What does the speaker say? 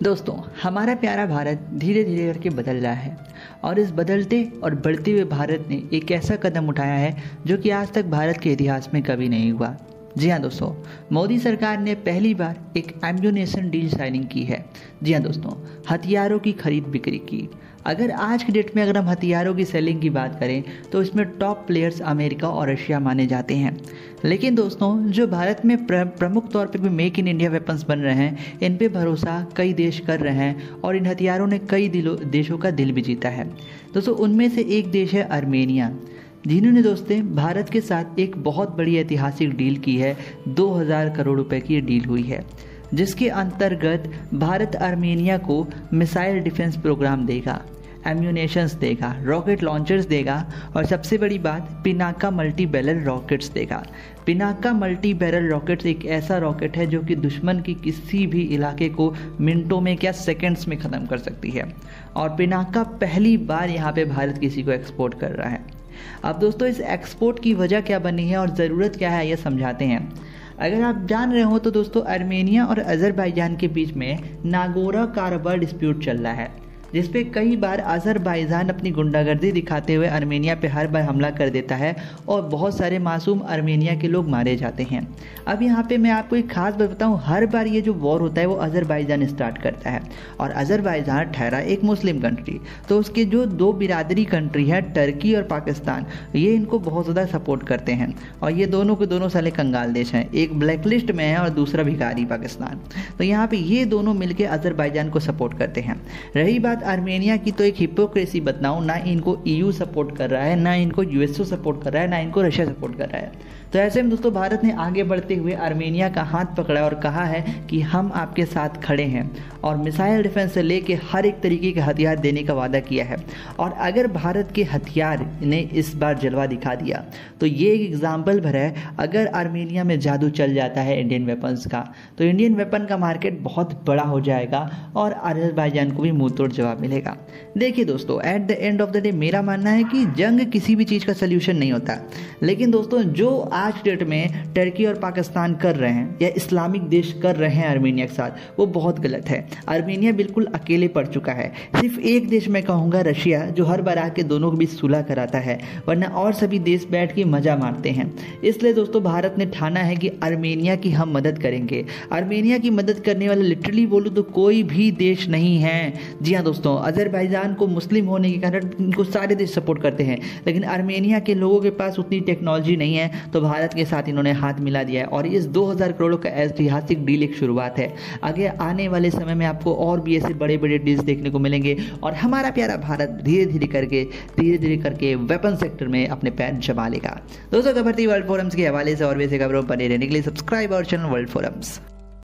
दोस्तों, हमारा प्यारा भारत धीरे धीरे करके बदल रहा है और इस बदलते और बढ़ते हुए भारत ने एक ऐसा कदम उठाया है जो कि आज तक भारत के इतिहास में कभी नहीं हुआ। जी हाँ दोस्तों, मोदी सरकार ने पहली बार एक एम्यूनेशन डील साइनिंग की है। जी हाँ दोस्तों, हथियारों की खरीद बिक्री की। अगर आज की डेट में अगर हम हथियारों की सेलिंग की बात करें तो इसमें टॉप प्लेयर्स अमेरिका और रशिया माने जाते हैं। लेकिन दोस्तों, जो भारत में प्रमुख तौर पे मेक इन इंडिया वेपन्स बन रहे हैं, इन पे भरोसा कई देश कर रहे हैं और इन हथियारों ने कई देशों का दिल भी जीता है। दोस्तों, उनमें से एक देश है आर्मेनिया, जिन्होंने दोस्तों भारत के साथ एक बहुत बड़ी ऐतिहासिक डील की है। 2000 करोड़ रुपए की ये डील हुई है, जिसके अंतर्गत भारत आर्मेनिया को मिसाइल डिफेंस प्रोग्राम देगा, एम्यूनेशंस देगा, रॉकेट लॉन्चर्स देगा और सबसे बड़ी बात, पिनाका मल्टी बैरल रॉकेट्स देगा। पिनाका मल्टी बैरल रॉकेट्स एक ऐसा रॉकेट है जो कि दुश्मन की किसी भी इलाके को मिनटों में क्या सेकंड्स में ख़त्म कर सकती है और पिनाका पहली बार यहाँ पे भारत किसी को एक्सपोर्ट कर रहा है। अब दोस्तों, इस एक्सपोर्ट की वजह क्या बनी है और ज़रूरत क्या है, ये समझाते हैं। अगर आप जान रहे हो तो दोस्तों, आर्मेनिया और अज़रबाईजान के बीच में नागोरो काराबाख डिस्प्यूट चल रहा है, जिसपे कई बार अज़रबाईजान अपनी गुंडागर्दी दिखाते हुए आर्मेनिया पे हर बार हमला कर देता है और बहुत सारे मासूम आर्मेनिया के लोग मारे जाते हैं। अब यहाँ पे मैं आपको एक खास बात बताऊँ, हर बार ये जो वॉर होता है वो अज़रबाईजान स्टार्ट करता है और अज़रबाईजान ठहरा एक मुस्लिम कंट्री, तो उसके जो दो बिरादरी कंट्री है, टर्की और पाकिस्तान, ये इनको बहुत ज़्यादा सपोर्ट करते हैं और ये दोनों के दोनों साले कंगाल देश हैं, एक ब्लैक लिस्ट में है और दूसरा भिखारी पाकिस्तान। तो यहाँ पर ये दोनों मिलकर अज़रबाईजान को सपोर्ट करते हैं। रही बात आर्मेनिया की, तो एक हिपोक्रेसी बताऊं, ना इनको ईयू सपोर्ट कर रहा है, ना इनको यूएसओ सपोर्ट कर रहा है, ना इनको रशिया सपोर्ट कर रहा है। तो ऐसे में दोस्तों, भारत ने आगे बढ़ते हुए आर्मेनिया का हाथ पकड़ा और कहा है कि हम आपके साथ खड़े हैं और मिसाइल डिफेंस से लेके हर एक तरीके के हथियार देने का वादा किया है। और अगर भारत के हथियार ने इस बार जलवा दिखा दिया तो ये एक एग्जाम्पल भर है। अगर आर्मेनिया में जादू चल जाता है इंडियन वेपन्स का, तो इंडियन वेपन का मार्केट बहुत बड़ा हो जाएगा और अज़रबाईजान को भी मुंह तोड़ जवाब मिलेगा। देखिए दोस्तों, at the end of the day मेरा मानना है कि जंग किसी भी चीज़ का सल्यूशन नहीं होता, लेकिन दोस्तों जो आज डेट में टर्की और पाकिस्तान कर रहे हैं या इस्लामिक देश कर रहे हैं आर्मेनिया के साथ, वो बहुत गलत है। आर्मेनिया बिल्कुल अकेले पड़ चुका है। सिर्फ एक देश मैं कहूँगा, रशिया, जो हर बार आके दोनों के बीच सुलह कराता है, वरना और सभी देश बैठ के मजा मारते हैं। इसलिए दोस्तों, भारत ने ठाना है कि आर्मेनिया की हम मदद करेंगे। आर्मेनिया की मदद करने वाला लिटरली बोलूँ तो कोई भी देश नहीं है। जी हाँ दोस्तों, अज़रबाईजान को मुस्लिम होने के कारण इनको सारे देश सपोर्ट करते हैं, लेकिन आर्मेनिया के लोगों के पास उतनी टेक्नोलॉजी नहीं है, तो भारत के साथ इन्होंने हाथ मिला दिया है और इस 2000 करोड़ का ऐतिहासिक डील एक शुरुआत है। आगे आने वाले समय में आपको और भी ऐसे बड़े बड़े डील्स देखने को मिलेंगे और हमारा प्यारा भारत धीरे धीरे करके वेपन सेक्टर में अपने पैर जमा लेगा। दोस्तों, खबर थी वर्ल्ड फोरम्स के हवाले से और वैसे खबरों बने रहने के लिए सब्सक्राइब और चैनल वर्ल्ड फोरम्स।